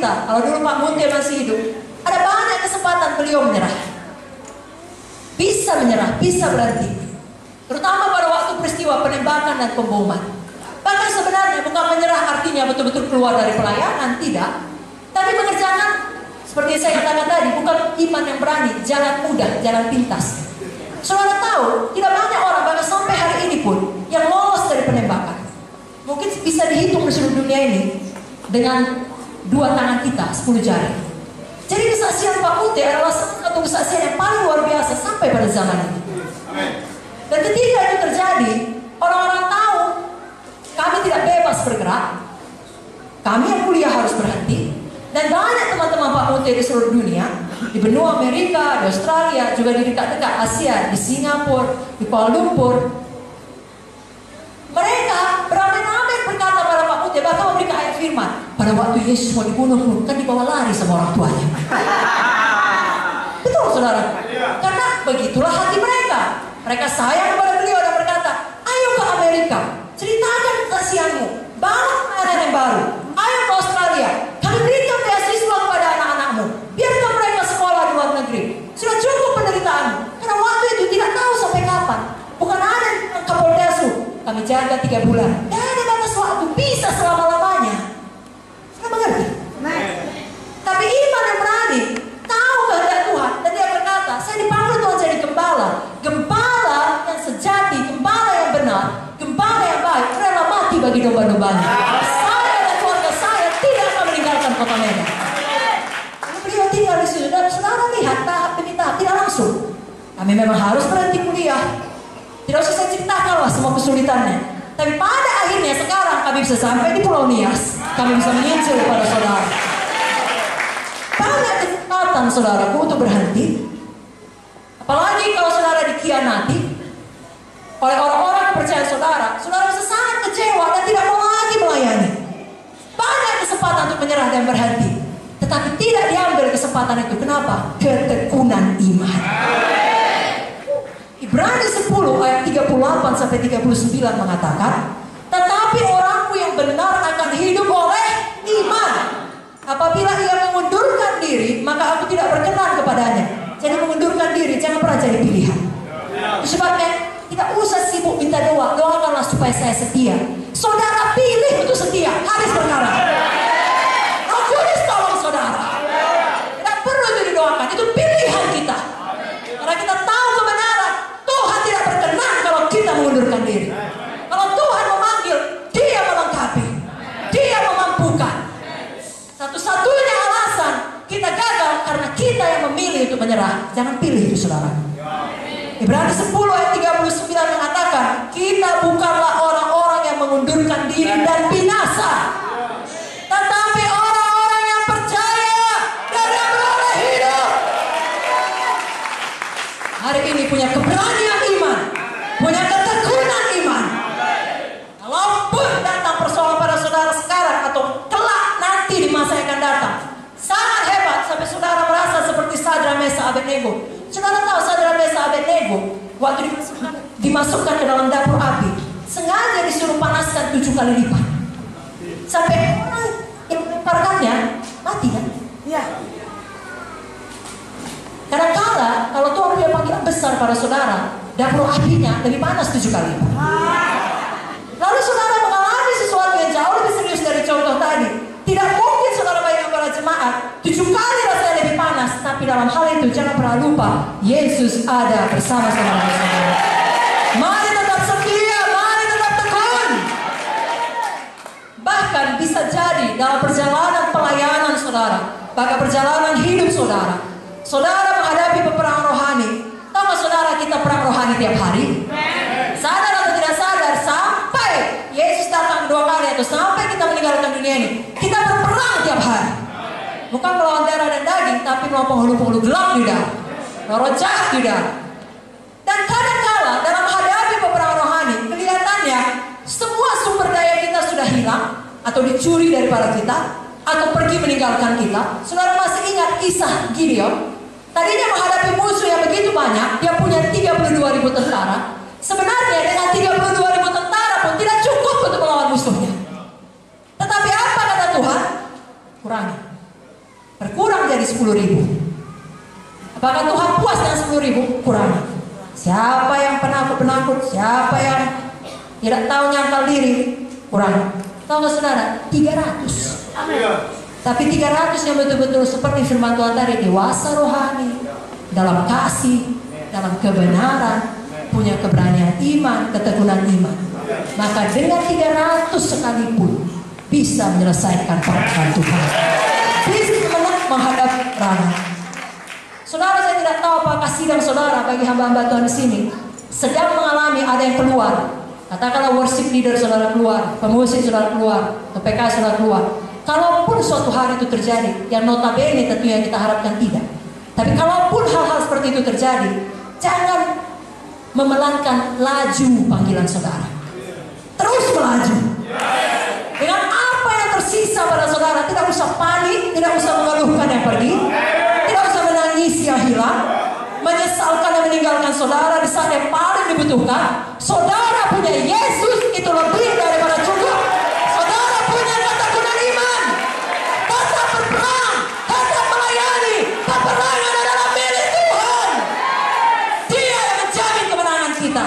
kita, kalau dulu Pak Munte masih hidup, ada banyak kesempatan beliau menyerah. Bisa menyerah, bisa berhenti. Terutama pada waktu peristiwa penembakan dan pemboman. Bahkan sebenarnya bukan menyerah artinya betul-betul keluar dari pelayanan, tidak. Tapi mengerjakan, seperti saya katakan tadi, bukan iman yang berani, jalan mudah, jalan pintas. Saudara tahu, tidak banyak orang bahkan sampai hari ini pun yang lolos dari penembakan. Mungkin bisa dihitung di seluruh dunia ini dengan 2 tangan kita, 10 jari. Jadi kesaksian Pak Munte adalah satu kesaksian yang paling luar biasa sampai pada zaman ini. Dan ketika itu terjadi, orang-orang tahu kami tidak bebas bergerak, kami yang kuliah harus berhenti. Dan banyak teman-teman Pak Munte di seluruh dunia, di benua Amerika, di Australia, juga di dekat-dekat Asia, di Singapura, di Kuala Lumpur, mereka beramai-ramai berkata pada Pak Munte, bahkan memberikan ayat firman. Pada waktu Yesus mau dibunuh pun, kan dibawa lari sama orang tuanya. Betul saudara? Karena begitulah hati mereka. Mereka sayang kepada beliau dan berkata, ayo ke Amerika, ceritakan kesaksianmu, bangun pelayanan yang baru. Ayo ke Australia, kami berikan beasiswa kepada anak-anakmu, biarkan mereka sekolah di luar negeri. Sudah cukup penderitaanmu, karena waktu itu tidak tahu sampai kapan. Bukan ada Kapoldesu, kami jaga 3 bulan. Dan ada batas waktu, bisa selama-lamanya. Sudah mengerti? Tapi iman yang berani, tahu kehendak Tuhan, dan dia berkata, saya dipanggil Tuhan jadi gembala. Gembala yang sejati, gembala yang benar, gembala yang baik, rela mati bagi domba-dombanya. Saya dan keluarga saya tidak akan meninggalkan kota Medan. Beliau tinggal di situ, dan saudara lihat tahap demi tahap, tidak langsung. Kami memang harus berhenti kuliah. Tidak usah saya ceritakanlah semua kesulitannya. Tapi pada akhirnya sekarang kami bisa sampai di Pulau Nias. Kami bisa menginjil kepada saudara. Banyak kesempatan saudaraku untuk berhenti. Apalagi kalau saudara dikhianati oleh orang-orang yang percaya saudara. Saudara bisa sangat kecewa dan tidak mau lagi melayani. Banyak kesempatan untuk menyerah dan berhenti. Tetapi tidak diambil kesempatan itu. Kenapa? Ketekunan iman. Ibrani 10 ayat 38 sampai 39 mengatakan, tetapi orangku yang benar akan hidup oleh iman. Apabila ia mengundurkan diri, maka aku tidak berkenan kepadanya. Jadi mengundurkan diri jangan pernah jadi pilihan. Itu sebabnya tidak usah sibuk minta doa. Doakanlah supaya saya setia. Saudara pilih untuk setia. Hadis berkara. Roh Kudus tolong saudara. Tidak perlu itu didoakan. Itu pilihan kita. Karena kita tahu kebenaran. Tuhan tidak berkenan kalau kita mengundurkan diri. Kalau Tuhan memanggil, Dia melengkapi, Dia memampukan. Satu-satunya alasan kita gagal karena kita yang memilih untuk menyerah. Jangan pilih itu saudara. Ibrani 10 ayat 39 mengatakan, kita bukanlah orang-orang yang mengundurkan diri dan binasa, tetapi orang-orang yang percaya dan yang beroleh hidup. Hari ini punya keberanian iman, punya ketekunan iman. Kalaupun datang persoalan pada saudara sekarang atau kelak nanti di masa yang akan datang, sangat hebat sampai saudara merasa seperti Sadrak, Mesak, Abednego. Saudara tahu Sadrak, Mesak, Abednego waktu dimasukkan ke dalam dapur api, sengaja disuruh panaskan 7 kali lipat. Sampai orang yang melemparkannya mati kan? Iya. Kadang-kala kalau Tuhan punya panggilan besar pada saudara, dapur apinya lebih panas 7 kali lipat. Lalu saudara mengalami sesuatu yang jauh lebih serius dari contoh tadi. Tidak mungkin saudara bayangkan para jemaat 7 kali rasanya lebih panas. Tapi dalam hal itu jangan pernah lupa, Yesus ada bersama saudara-saudara. Mari tetap setia, mari tetap tekun. Bahkan bisa jadi dalam perjalanan pelayanan saudara, bahkan perjalanan hidup saudara, saudara menghadapi peperangan rohani. Tahu gak saudara, kita perang rohani tiap hari? Sadar atau tidak sadar, sampai Yesus datang 2 kali atau sampai kita meninggalkan dunia ini, kita berperang tiap hari. Bukan melawan darah dan daging, tapi melawan penghulu-penghulu gelap di dalam, roh jahat di dalam. Dan kadang-kala dalam menghadapi peperangan rohani, kelihatannya semua sumber daya kita sudah hilang, atau dicuri daripada kita, atau pergi meninggalkan kita. Saudara masih ingat kisah Gideon? Tadinya menghadapi musuh yang begitu banyak, dia punya 32.000 tentara. Sebenarnya dengan 32.000 tentara pun tidak cukup untuk melawan musuhnya. Tetapi apa kata Tuhan? Kurangi. Apakah Tuhan puas dengan 10.000? Kurang. Siapa yang penakut-penakut? Siapa yang tidak tahu nyangkal diri? Kurang. Tahu nggak saudara? 300. Tapi 300 yang betul-betul seperti firman Tuhan tadi, dewasa rohani, dalam kasih, dalam kebenaran, punya keberanian iman, ketekunan iman. Maka dengan 300 sekalipun bisa menyelesaikan pekerjaan Tuhan. Bisa menghadap ranah. Saudara, saya tidak tahu apakah sidang saudara bagi hamba-hamba Tuhan di sini sedang mengalami ada yang keluar. Katakanlah worship leader saudara keluar, pemusik saudara keluar, PPK saudara keluar. Kalaupun suatu hari itu terjadi, yang notabene tentunya kita harapkan tidak. Tapi kalaupun hal-hal seperti itu terjadi, jangan memelankan laju panggilan saudara. Terus melaju. Dengan apa yang tersisa pada saudara, tidak usah panik, tidak usah mengeluhkan yang pergi, tidak usah menangis yang hilang, menyesalkan dan meninggalkan saudara di saat yang paling dibutuhkan. Saudara punya Yesus, itu lebih daripada cukup. Saudara punya ketekunan iman, tetap berperang, tetap melayani. Peperangan adalah milik Tuhan. Dia yang menjamin kemenangan kita.